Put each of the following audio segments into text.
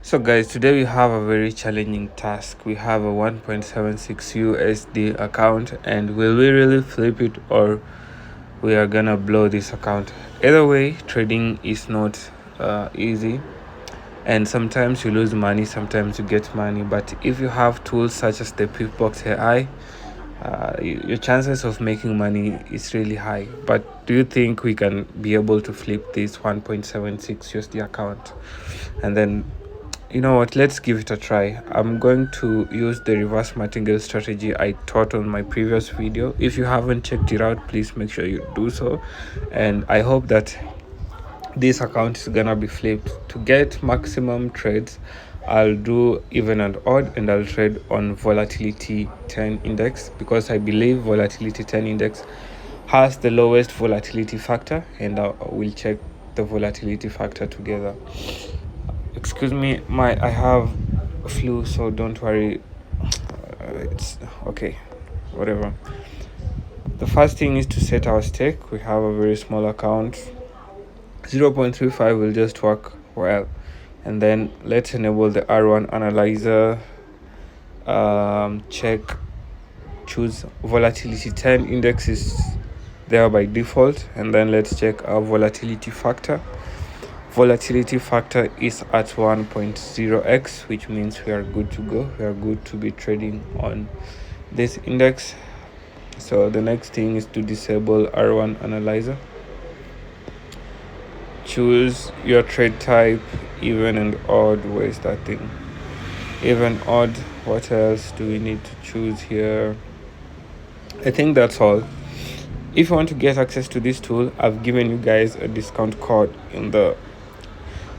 So guys, today we have a very challenging task. We have a 1.76 USD account, and will we really flip it, or we are gonna blow this account? Either way, trading is not easy, and sometimes you lose money, sometimes you get money. But if you have tools such as the Pickbox AI, your chances of making money is really high. But do you think we can be able to flip this 1.76 USD account? And then, you know what, let's give it a try. I'm going to use the reverse martingale strategy I taught on my previous video. If you haven't checked it out, please make sure you do so, and I hope that this account is gonna be flipped. To get maximum trades, I'll do even and odd, and I'll trade on volatility 10 index, because I believe volatility 10 index has the lowest volatility factor, and we'll check the volatility factor together. Excuse me, I have flu, so don't worry. It's okay, whatever. The first thing is to set our stake. We have a very small account. 0.35 will just work well. And then let's enable the R1 analyzer. Check, choose volatility 10 index is there by default, and then let's check our volatility factor. Volatility factor is at 1.0x, which means we are good to go. We are good to be trading on this index. So the next thing is to disable R1 analyzer. Choose your trade type, even and odd. Where is that thing? Even, odd. What else do we need to choose here? I think that's all. If you want to get access to this tool, I've given you guys a discount code in the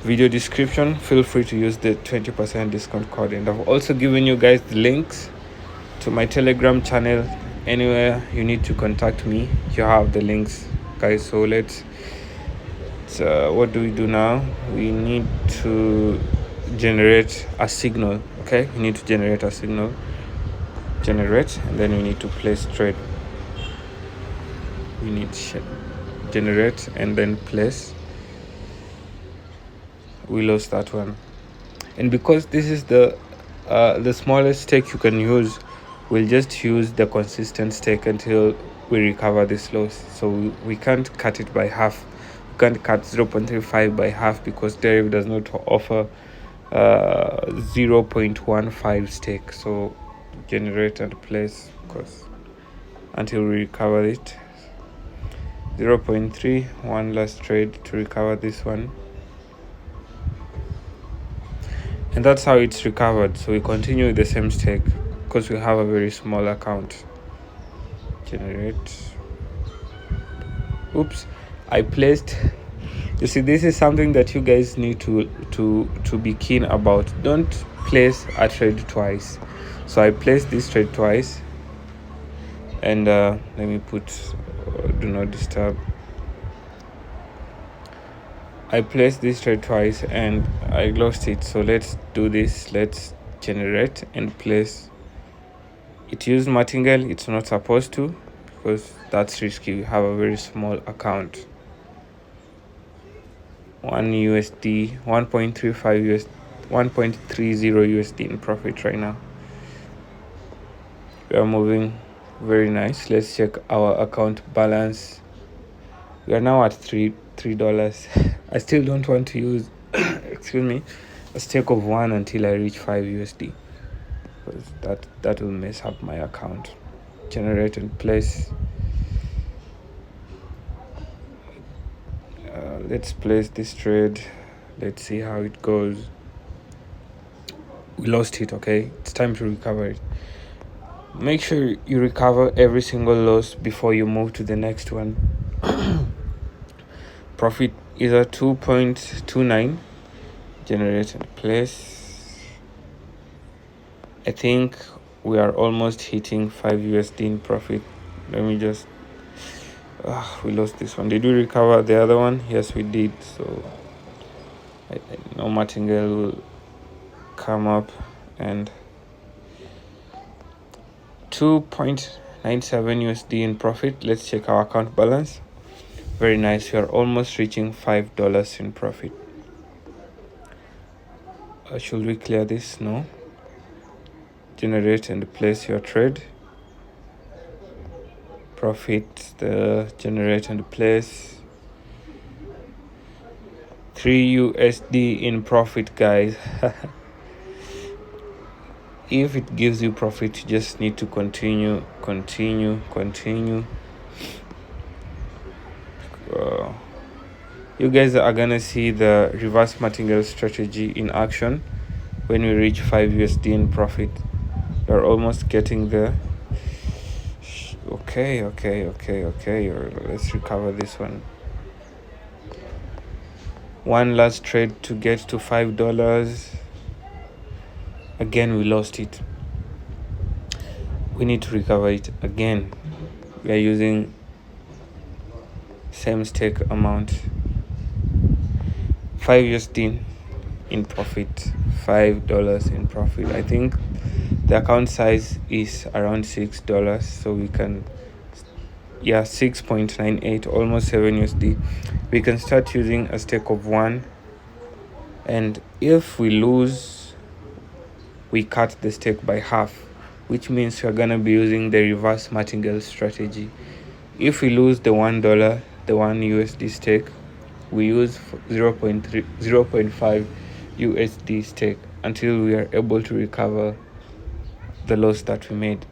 video description. Feel free to use the 20% discount code, and I've also given you guys the links to my Telegram channel. Anywhere you need to contact me, you have the links, guys. So let's what do we do now? We need to generate a signal. Okay, we need to generate a signal. Generate, and then we need to place trade. We need generate and then place. We lost that one, and because this is the smallest stake you can use, we'll just use the consistent stake until we recover this loss. So we can't cut it by half. We can't cut 0.35 by half, because Deriv does not offer 0.15 stake. So generate and place, because until we recover it. 0.3, one last trade to recover this one. And that's how it's recovered. So we continue with the same stake, because we have a very small account. Generate. Oops, I placed. You see, this is something that you guys need to be keen about. Don't place a trade twice. So I placed this trade twice, and let me put do not disturb. I placed this trade twice and I lost it. So let's do this. Let's generate and place. It used martingale. It's not supposed to, because that's risky. We have a very small account. 1 USD, 1.35 US, 1.30 USD in profit right now. We are moving very nice. Let's check our account balance. We are now at $3. I still don't want to use excuse me, a stake of 1 until I reach 5 USD, because that will mess up my account. Generate and place. Let's place this trade. Let's see how it goes. We lost it. Okay, it's time to recover it. Make sure you recover every single loss before you move to the next one. Profit is at 2.29. Generate and place. I think we are almost hitting 5 USD in profit. Let me just we lost this one. Did we recover the other one? Yes, we did. So I know martingale will come up, and 2.97 USD in profit. Let's check our account balance. Very nice. We are almost reaching $5 in profit. Should we clear this? No. Generate and place your trade. Profit, the generate and place. 3 USD in profit, guys. If it gives you profit, you just need to continue. You guys are gonna see the reverse martingale strategy in action when we reach 5 USD in profit. You're almost getting there. Okay. Let's recover this one. One last trade to get to $5. Again, we lost it. We need to recover it again. We are using same stake amount. 5 USD in profit, $5 in profit. I think the account size is around $6, so we can, 6.98, almost 7 USD. We can start using a stake of 1, and if we lose, we cut the stake by half, which means we're gonna be using the reverse martingale strategy. If we lose the $1, the 1 USD stake, we use 0.5 USD stake until we are able to recover the loss that we made.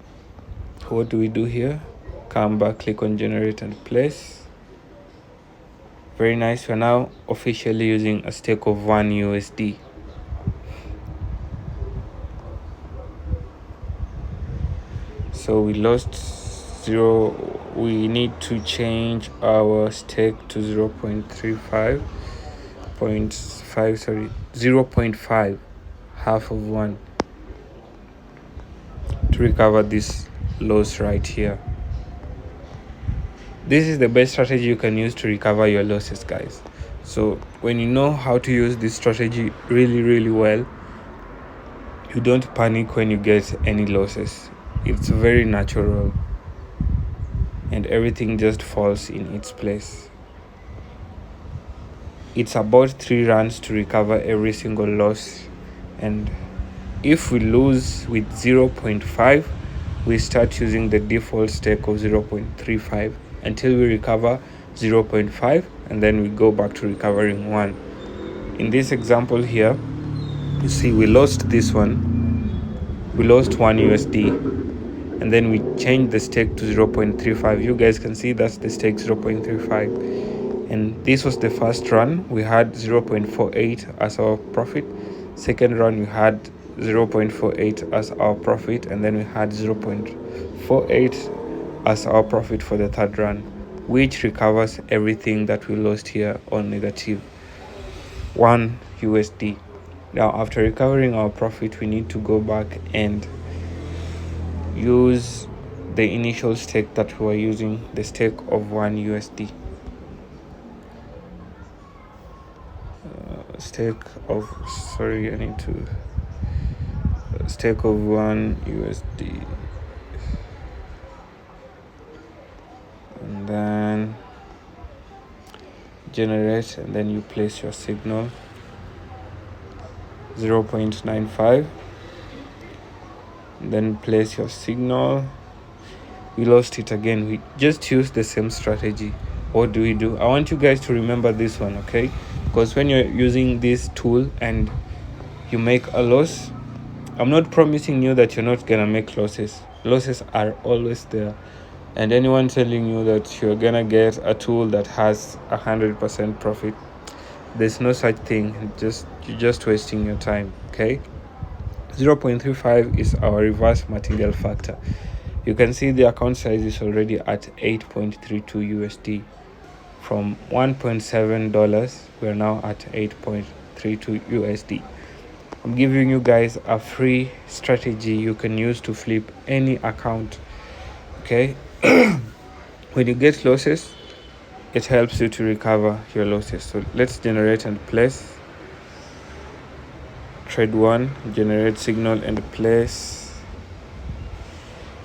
What do we do here? Come back, click on generate and place. Very nice. We're now officially using a stake of 1 USD. So we lost 0. We need to change our stake to 0.5, half of 1, to recover this loss right here. This is the best strategy you can use to recover your losses, guys. So when you know how to use this strategy really well, you don't panic when you get any losses. It's very natural and everything just falls in its place. It's about 3 runs to recover every single loss, and if we lose with 0.5, we start using the default stake of 0.35 until we recover 0.5, and then we go back to recovering 1. In this example here, you see we lost this one. We lost 1 USD, and then we changed the stake to 0.35. You guys can see that's the stake, 0.35. And this was the first run. We had 0.48 as our profit. Second run, we had 0.48 as our profit, and then we had 0.48 as our profit for the third run, which recovers everything that we lost here on negative 1 USD. Now, after recovering our profit, we need to go back and use the initial stake that we were using, the stake of 1 USD. Stake of 1 USD, and then generate, and then you place your signal 0.95, and then place your signal. We lost it again. We just use the same strategy. What do we do? I want you guys to remember this one, okay? Because when you're using this tool and you make a loss, I'm not promising you that you're not gonna make losses. Losses are always there, and anyone telling you that you're gonna get a tool that has 100% profit, there's no such thing. You're just wasting your time, okay? 0.35 is our reverse martingale factor. You can see the account size is already at 8.32 USD. From $1.7, we're now at 8.32 USD. I'm giving you guys a free strategy you can use to flip any account, okay? When you get losses, it helps you to recover your losses. So let's generate and place. Trade 1, generate signal and place.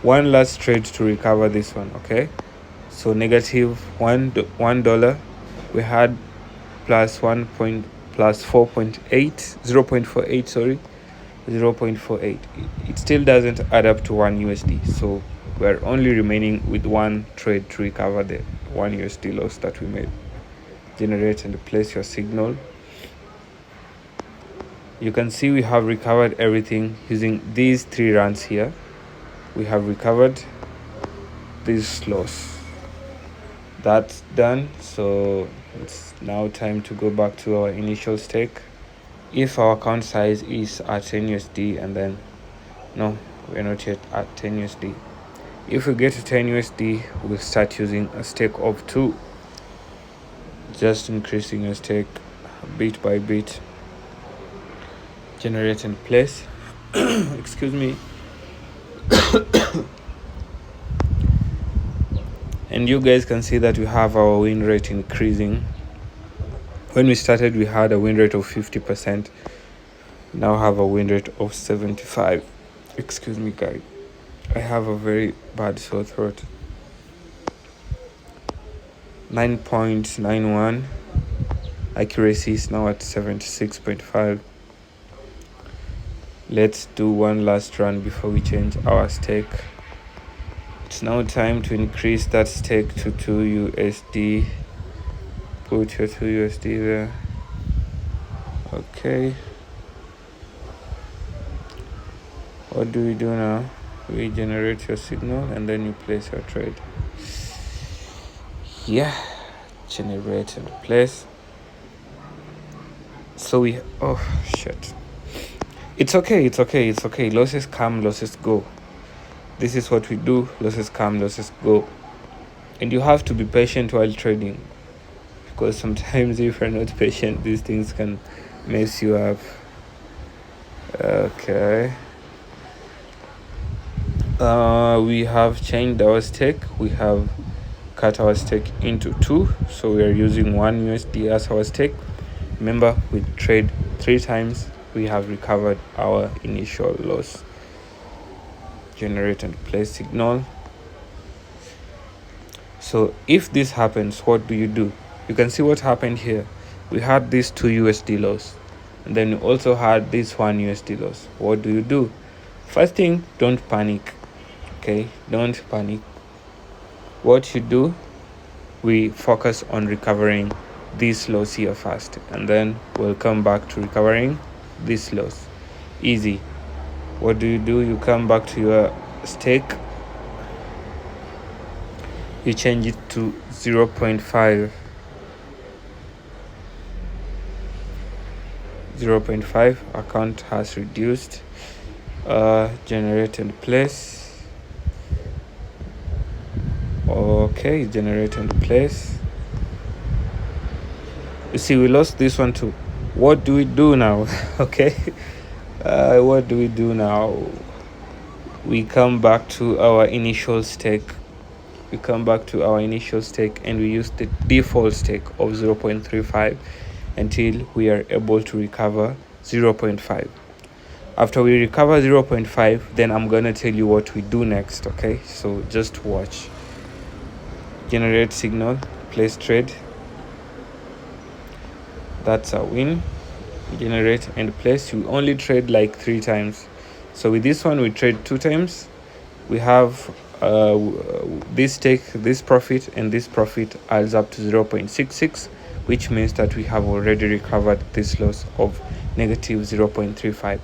One last trade to recover this one, okay? So negative $1, we had plus plus 0.48, sorry, 0.48. It still doesn't add up to 1 USD, so we're only remaining with one trade to recover the 1 USD loss that we made. Generate and place your signal. You can see we have recovered everything using these 3 runs here. We have recovered this loss. That's done, so it's now time to go back to our initial stake. If our account size is at 10 USD, and then no, we're not yet at 10 USD. If we get to 10 USD, we'll start using a stake of 2, just increasing your stake bit by bit. Generate and place. Excuse me. And you guys can see that we have our win rate increasing. When we started, we had a win rate of 50%. Now have a win rate of 75. Excuse me, guys. I have a very bad sore throat. 9.91. Accuracy is now at 76.5. Let's do one last run before we change our stake. It's now time to increase that stake to 2 USD. Put your 2 USD there. Okay. What do we do now? We generate your signal and then you place your trade. Yeah. Generate and place. So oh shit. It's okay. Losses come, losses go. This is what we do. Losses come, losses go. And you have to be patient while trading, because sometimes if you're not patient, these things can mess you up. Okay. We have changed our stake. We have cut our stake into 2, so we are using 1 USD as our stake. Remember, we trade 3 times. We have recovered our initial loss. Generate and place signal. So if this happens, what do? You can see what happened here. We had this 2 USD loss, and then we also had this 1 USD loss. What do? First thing, don't panic. Okay, don't panic. What you do, we focus on recovering this loss here first, and then we'll come back to recovering this loss. Easy. What do? You come back to your stake. You change it to 0.5. 0.5. Account has reduced. Generate and place. Okay, generate and place. You see, we lost this one too. What do we do now? Okay. What do we do now? We come back to our initial stake. And we use the default stake of 0.35 until we are able to recover 0.5. After we recover 0.5, then I'm gonna tell you what we do next. Okay, so just watch. Generate signal, place trade. That's a win. Generate and place. You only trade like 3 times. So with this one, we trade 2 times. We have this stake, this profit, and this profit adds up to 0.66, which means that we have already recovered this loss of negative 0.35.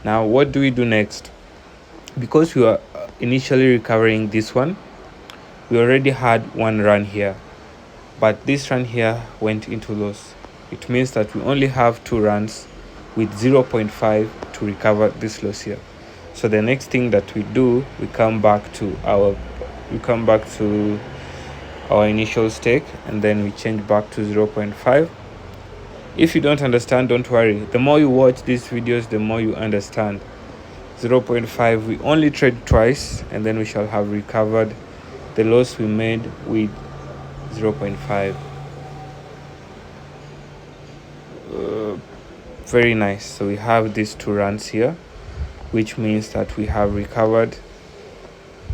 Now, what do we do next? Because we were initially recovering this one, we already had 1 run here, but this run here went into loss. It means that we only have 2 runs with 0.5 to recover this loss here. So the next thing that we do, we come back to our initial stake, and then we change back to 0.5. If you don't understand, don't worry. The more you watch these videos, the more you understand. 0.5, we only trade twice, and then we shall have recovered the loss we made with 0.5. Very nice. So we have these 2 runs here, which means that we have recovered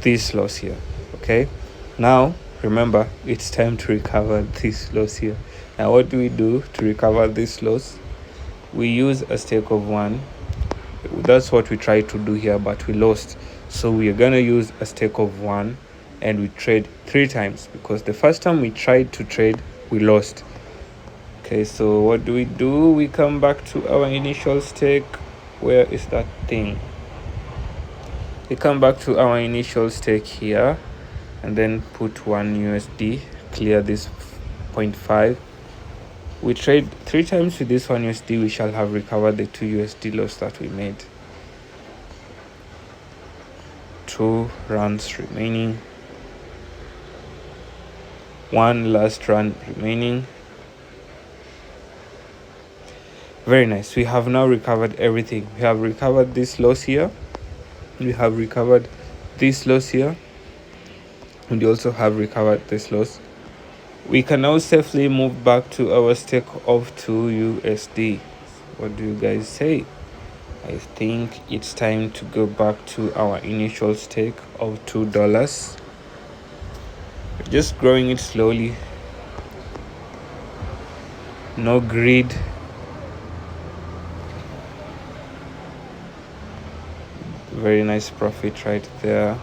this loss here. Okay, now remember, it's time to recover this loss here. Now what do we do to recover this loss? we use a stake of 1. That's what we tried to do here, but we lost. So we are gonna use a stake of 1 and we trade 3 times, because the first time we tried to trade we lost. Okay, so what do? We come back to our initial stake. Where is that thing? We come back to our initial stake here and then put 1 USD, clear this 0.5. We trade 3 times with this 1 USD. We shall have recovered the 2 USD loss that we made. 2 runs remaining, 1 last run remaining. Very nice. We have now recovered everything. We have recovered this loss here, we have recovered this loss here, and we also have recovered this loss. We can now safely move back to our stake of 2 USD. What do you guys say? I think it's time to go back to our initial stake of $2. We're just growing it slowly. No greed. Very nice profit right there.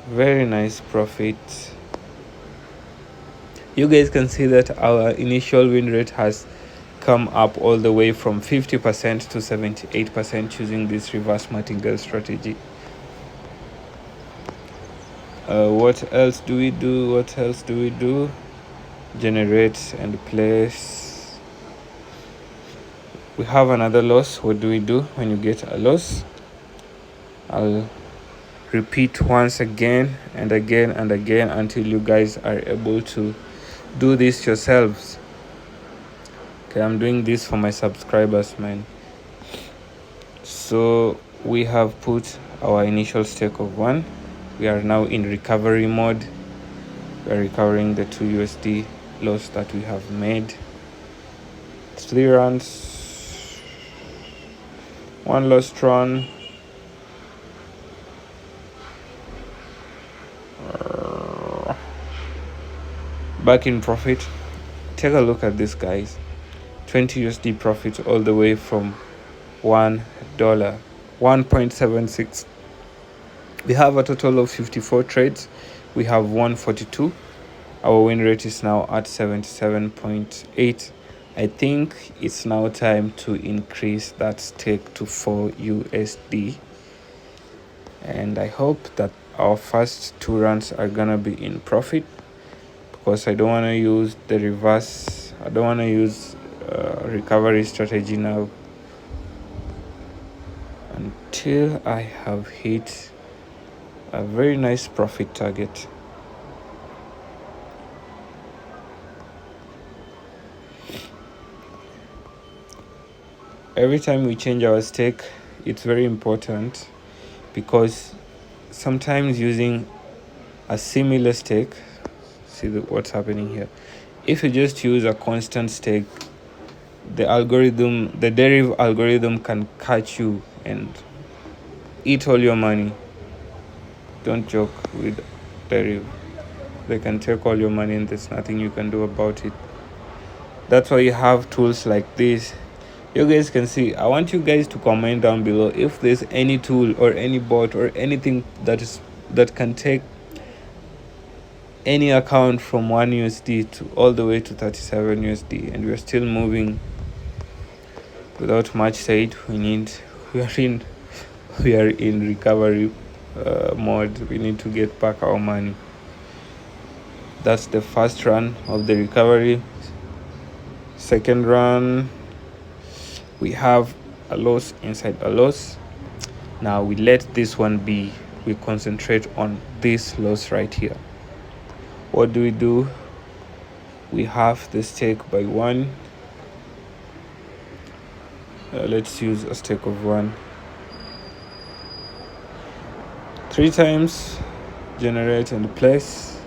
Very nice profit. You guys can see that our initial win rate has come up all the way from 50% to 78% using this reverse martingale strategy. What else do we do? Generate and place. We have another loss. What do we do when you get a loss? I'll repeat once again and again and again until you guys are able to do this yourselves. Okay, I'm doing this for my subscribers, man. So we have put our initial stake of 1. We are now in recovery mode. We are recovering the 2 USD loss that we have made. 3 runs, 1 lost run. Back in profit. Take a look at this, guys. 20 USD profit all the way from $1, 1.76. We have a total of 54 trades. We have won 42. Our win rate is now at 77.8. I think it's now time to increase that stake to 4 USD. And I hope that our first 2 runs are gonna be in profit, because I don't want to use the reverse. I don't want to use recovery strategy now until I have hit a very nice profit target. Every time we change our stake, it's very important, because sometimes using a similar stake, see what's happening here. If you just use a constant stake, the Deriv algorithm can catch you and eat all your money. Don't joke with Deriv. They can take all your money and there's nothing you can do about it. That's why you have tools like this. You guys can see. I want you guys to comment down below if there's any tool or any bot or anything that can take any account from 1 USD to all the way to 37 USD, and we're still moving without much said. We are in recovery mode. We need to get back our money. That's the first run of the recovery. Second run, we have a loss inside a loss. Now we let this one be. We concentrate on this loss right here. What do? We have the stake by 1. Let's use a stake of 1. 3 times, generate and place.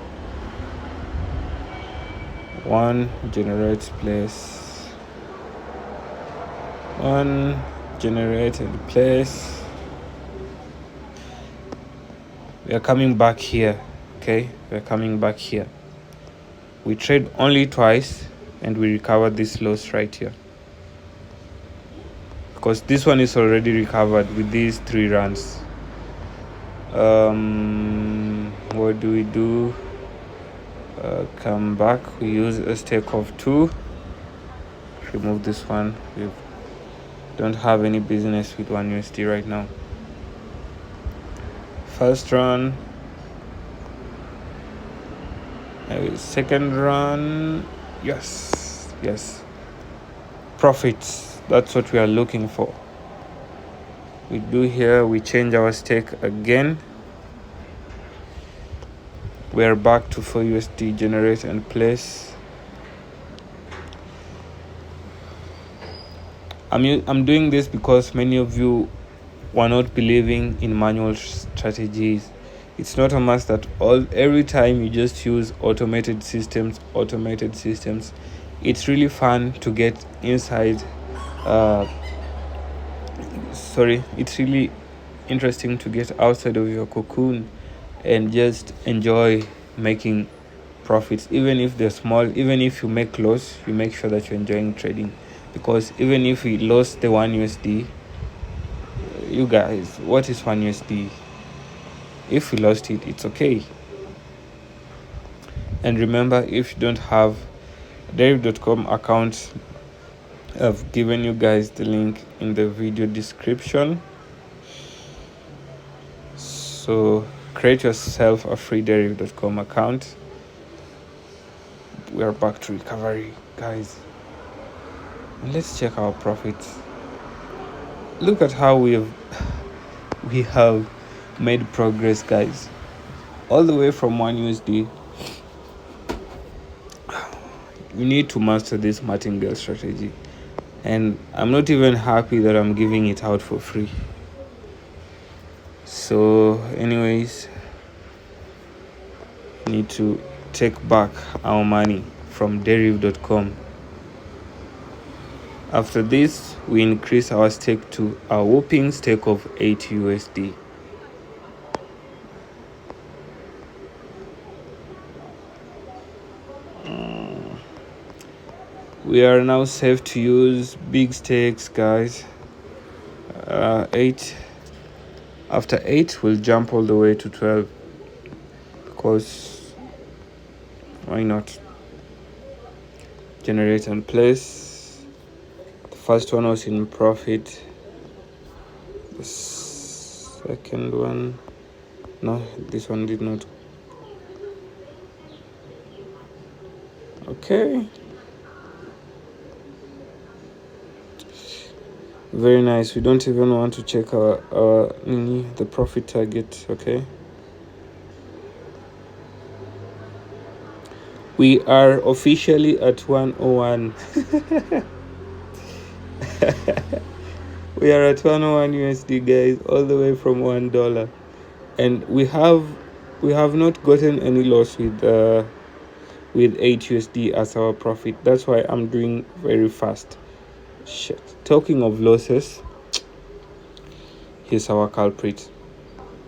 1, generate, place. 1, generate and place. We are coming back here. Okay, we're coming back here. We trade only twice. and we recover this loss right here, because this one is already recovered with these 3 runs. What do? Come back, we use a stake of 2, remove this one. We don't have any business with 1 USD right now. First run, second run, yes, profits, that's what we are looking for. We do here, we change our stake again. We are back to 4 USD, generate and place. I'm doing this because many of you were not believing in manual strategies. It's not a must that every time you just use automated systems. It's really fun to get inside. It's really interesting to get outside of your cocoon and just enjoy making profits, even if they're small. Even if you make loss, you make sure that you're enjoying trading, because even if we lost the 1 USD, you guys, what is 1 USD? If we lost it, it's okay. And remember, if you don't have Deriv.com account, I've given you guys the link in the video description. So create yourself a free Deriv.com account. We are back to recovery, guys. And let's check our profits. Look at how we have made progress, guys. All the way from 1 USD. You need to master this martingale strategy. And I'm not even happy that I'm giving it out for free. So anyways, need to take back our money from Deriv.com. After this, we increase our stake to a whopping stake of 8 USD. We are now safe to use big stakes, guys. 8. After 8, we'll jump all the way to 12, because why not? Generate and place. The first one was in profit. The second one, no, this one did not. Okay, very nice. We don't even want to check the profit target. Okay, we are officially at 101. We are at 101 USD, guys, all the way from $1, and we have not gotten any loss with 8 USD as our profit. That's why I'm doing very fast. Shit. Talking of losses, here's our culprit.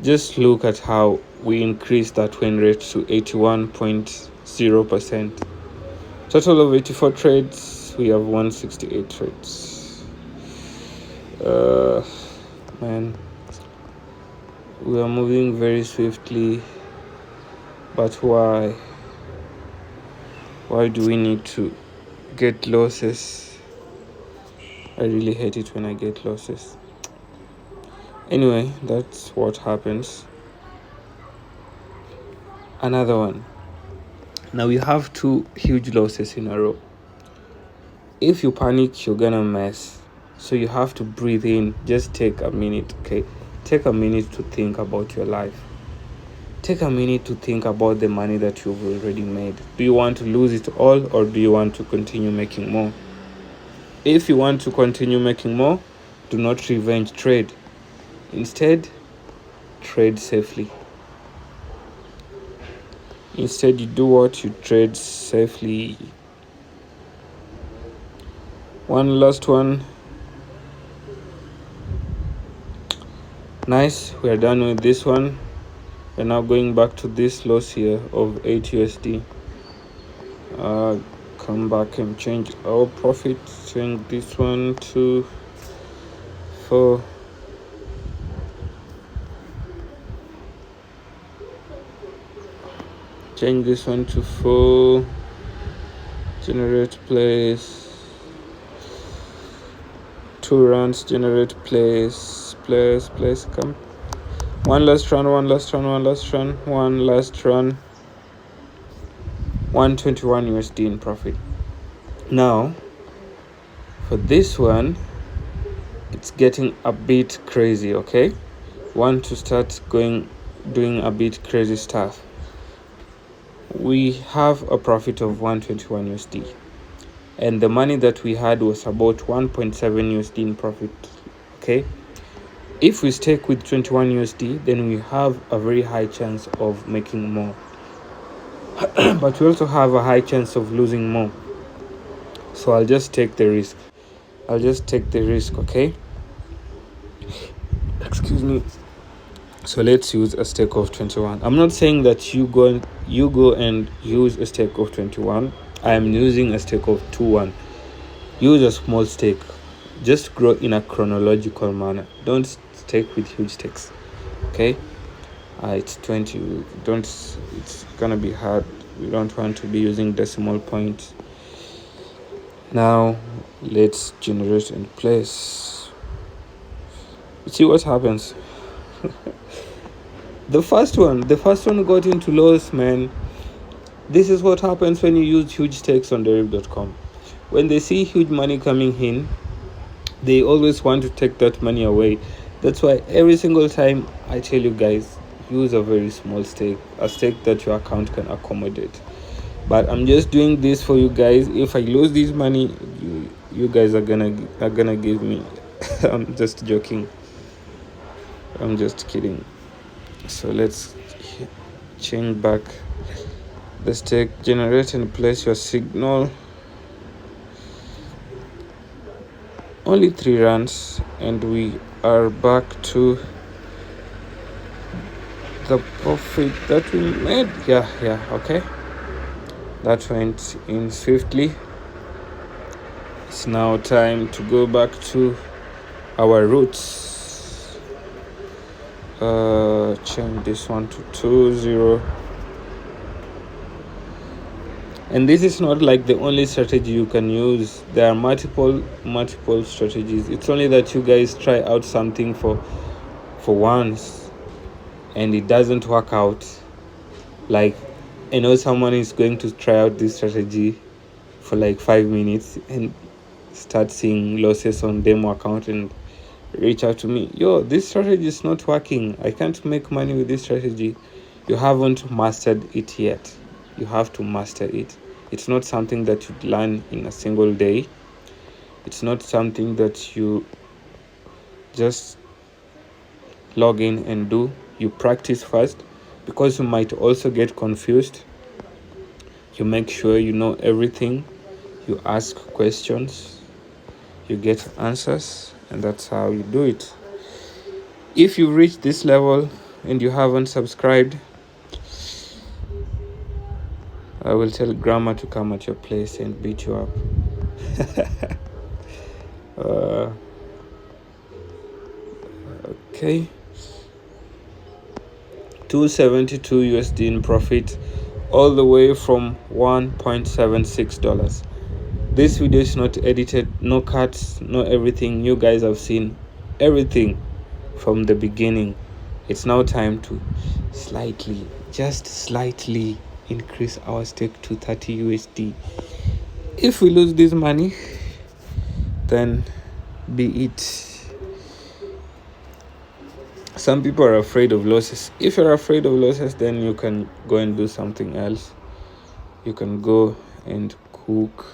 Just look at how we increased that win rate to 81.0%. Total of 84 trades. We have 168 trades. Man, we are moving very swiftly, but why do we need to get losses? I really hate it when I get losses. Anyway, that's what happens. Another one. Now you have 2 huge losses in a row. If you panic, you're gonna mess. So you have to breathe in. Just take a minute, okay? Take a minute to think about your life. Take a minute to think about the money that you've already made. Do you want to lose it all, or do you want to continue making more? If you want to continue making more, do not revenge trade. Instead, trade safely. Instead, you do what? You trade safely. One last one. Nice, we are done with this one. We're now going back to this loss here of 8 USD. come back and change our profit. Change this one to 4. Change this one to 4. Generate place. 2 rounds. Generate place. Come. One last run. 121 USD in profit. Now, for this one, it's getting a bit crazy, okay? Want to start doing a bit crazy stuff. We have a profit of 121 USD. And the money that we had was about 1.7 USD in profit, okay? If we stick with 21 USD, then we have a very high chance of making more. But we also have a high chance of losing more. So I'll just take the risk. Okay? Excuse me. So let's use a stake of 21. I'm not saying that you go and use a stake of 21. I am using a stake of 21. Use a small stake. Just grow in a chronological manner. Don't stake with huge stakes. Okay? It's 20. It's gonna be hard. We don't want to be using decimal points. Now let's generate and place. See what happens. The first one got into loss, man. This is what happens when you use huge stakes on Deriv.com. When they see huge money coming in, they always want to take that money away. That's why every single time I tell you guys, use a very small stake, a stake that your account can accommodate. But I'm just doing this for you guys. If I lose this money, you guys are gonna give me. I'm just joking. I'm just kidding. So let's change back the stake. Generate and place your signal. Only 3 runs, and we are back to the profit that we made. Yeah, okay. That went in swiftly. It's now time to go back to our roots. Change this one to 20. And this is not like the only strategy you can use. There are multiple strategies. It's only that you guys try out something for once and it doesn't work out. Like, I know someone is going to try out this strategy for like 5 minutes and start seeing losses on demo account and reach out to me. Yo, this strategy is not working. I can't make money with this strategy. You haven't mastered it yet. You have to master it. It's not something that you learn in a single day. It's not something that you just log in and do. You practice first, because you might also get confused. You make sure you know everything. You ask questions. You get answers, and that's how you do it. If you reach this level and you haven't subscribed, I will tell grandma to come at your place and beat you up. Okay. 272 USD in profit, all the way from $1.76. This video is not edited, no cuts, no everything. You guys have seen everything from the beginning. It's now time to just slightly increase our stake to 30 USD. If we lose this money, then be it. Some people are afraid of losses. If you're afraid of losses, then you can go and do something else. You can go and cook.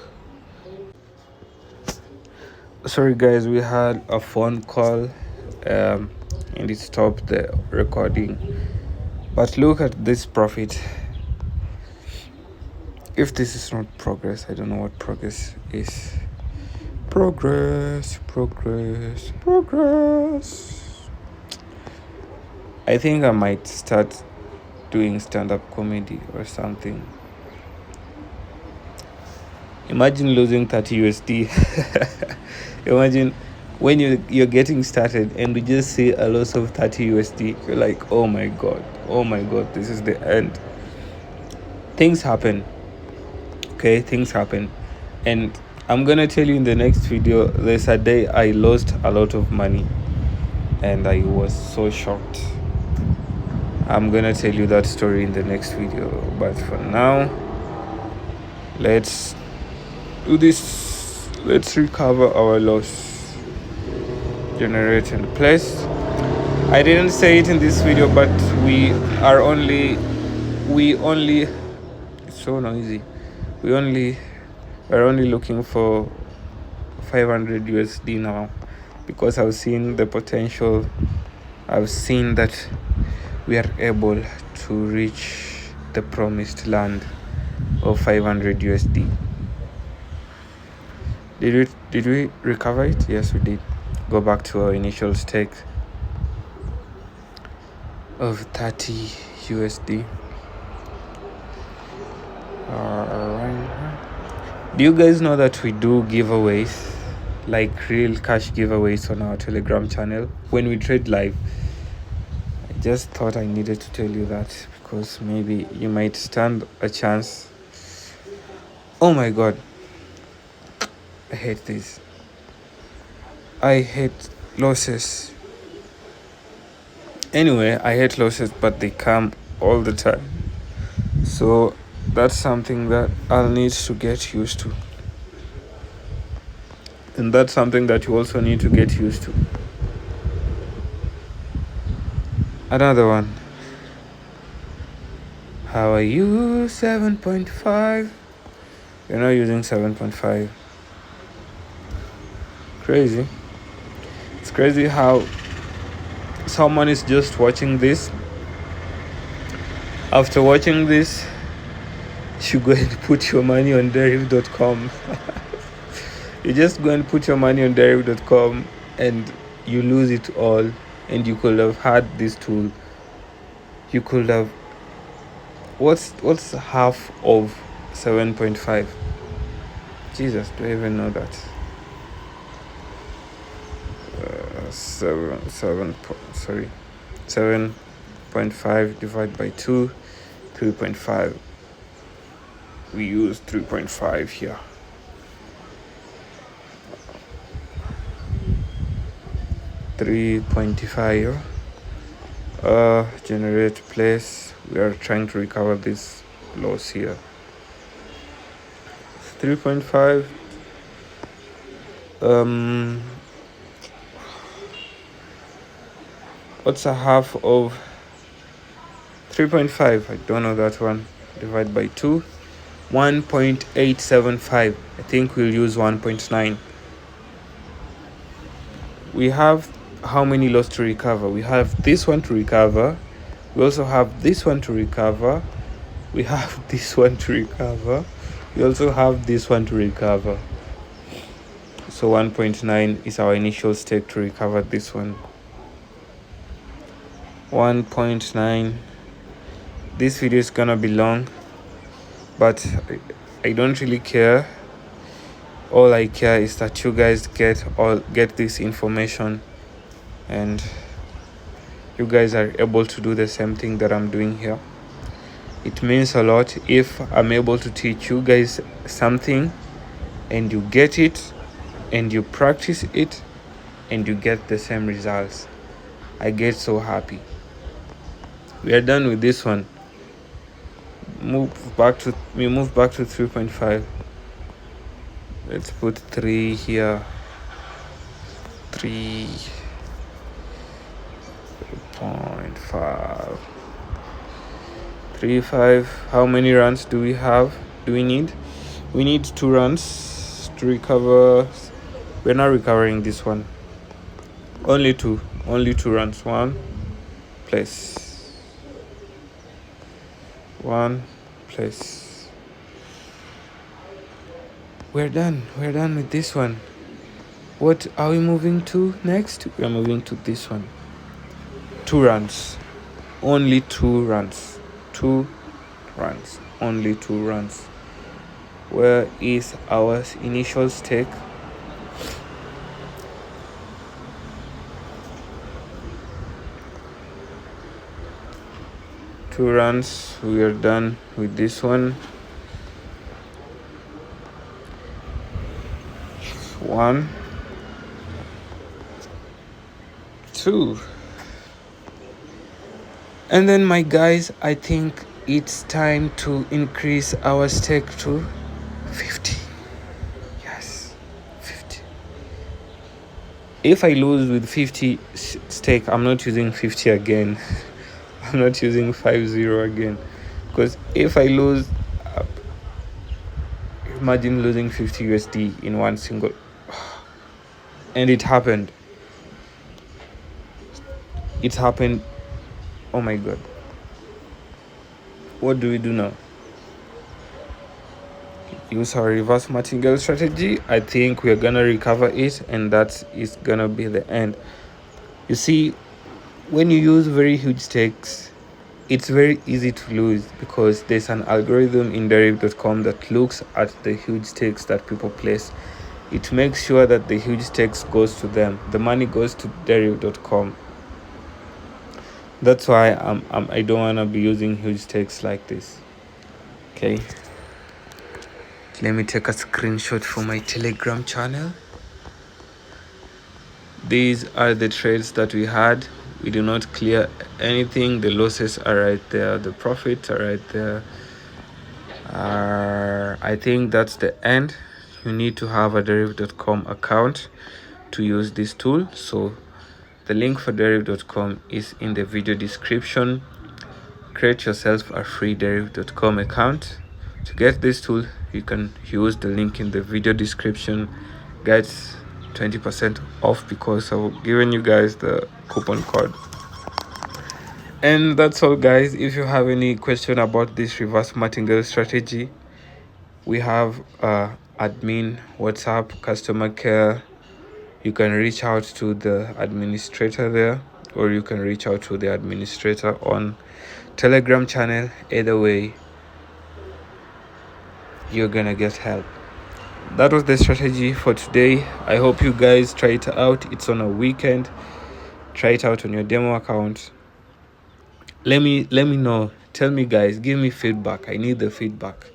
Sorry guys, we had a phone call and it stopped the recording. But look at this profit. If this is not progress, I don't know what progress is. Progress. I think I might start doing stand-up comedy or something. Imagine losing 30 USD. Imagine when you're getting started and you just see a loss of 30 USD. You're like, oh my god, this is the end. Things happen. Okay, things happen. And I'm gonna tell you in the next video, there's a day I lost a lot of money and I was so shocked. I'm gonna tell you that story in the next video, but for now, let's do this. Let's recover our loss. Generate and place. I didn't say it in this video, but we're only it's so noisy. We're only looking for 500 USD now, because I've seen the potential. I've seen that we are able to reach the promised land of 500 USD. Did we recover it? Yes, we did. Go back to our initial stake of 30 USD. Do you guys know that we do giveaways, like real cash giveaways on our Telegram channel when we trade live? I just thought I needed to tell you that, because maybe you might stand a chance. Oh my god, I hate this. I hate losses. Anyway, I hate losses, but they come all the time. So that's something that I'll need to get used to. And that's something that you also need to get used to. Another one. How are you? 7.5. You're not using 7.5. Crazy. It's crazy how someone is just watching this. After watching this, you go and put your money on Deriv.com. You just go and put your money on Deriv.com and you lose it all. And you could have had this tool. You could have. What's half of 7.5? Jesus, do I even know that? 7.5 divided by 2, 3.5. We use 3.5 here. $3.5. Generate place. We are trying to recover this loss here. 3.5. What's a half of 3.5? I don't know that one. Divide by 2. 1.875. I think we'll use 1.9. We have how many loss to recover? We have this one to recover. We also have this one to recover. We have this one to recover. We also have this one to recover. So 1.9 is our initial stake to recover this one. 1.9. This video is gonna be long, but I don't really care. All I care is that you guys get this information, and you guys are able to do the same thing that I'm doing here. It means a lot if I'm able to teach you guys something and you get it and you practice it and you get the same results. I get so happy. We are done with this one. We move back to 3.5. Let's put 3 here. 3.5. 3.5. How many runs do we have? Do we need? We need 2 runs to recover. We're not recovering this one. Only 2 runs. 1 place. 1 place. We're done with this one. What are we moving to next? We're moving to this one. 2 runs. Only 2 runs. 2 runs. Only 2 runs. Where is our initial stake? Two runs, we are done with this one. 1, 2. And then, my guys, I think it's time to increase our stake to 50. Yes, 50. If I lose with 50 stake, I'm not using 50 again. I'm not using 50 again, because if I lose, imagine losing 50 USD in one single. And it happened. Oh my god. What do we do now? Use our reverse martingale strategy. I think we're gonna recover it, and that is gonna be the end. You see, when you use very huge stakes, it's very easy to lose, because there's an algorithm in Deriv.com that looks at the huge stakes that people place. It makes sure that the huge stakes goes to them. The money goes to Deriv.com. That's why I don't want to be using huge stakes like this. Okay, let me take a screenshot for my Telegram channel. These are the trades that we had. We do not clear anything. The losses are right there, the profits are right there. I think that's the end. You need to have a Deriv.com account to use this tool. So the link for Deriv.com is in the video description. Create yourself a free Deriv.com account. To get this tool, you can use the link in the video description. Get 20% off, because I've given you guys the coupon code. And that's all, guys. If you have any question about this reverse martingale strategy, we have admin, WhatsApp, customer care. You can reach out to the administrator there, or you can reach out to the administrator on Telegram channel. Either way, you're gonna get help. That was the strategy for today. I hope you guys try it out. It's on a weekend. Try it out on your demo account. Let me know. Tell me, guys, give me feedback. I need the feedback,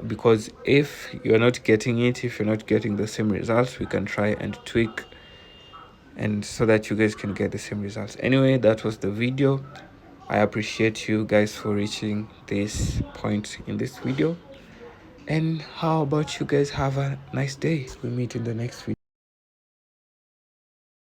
because if you're not getting it, if you're not getting the same results, we can try and tweak, and so that you guys can get the same results. Anyway, that was the video. I appreciate you guys for reaching this point in this video. And how about you guys have a nice day? We meet in the next video.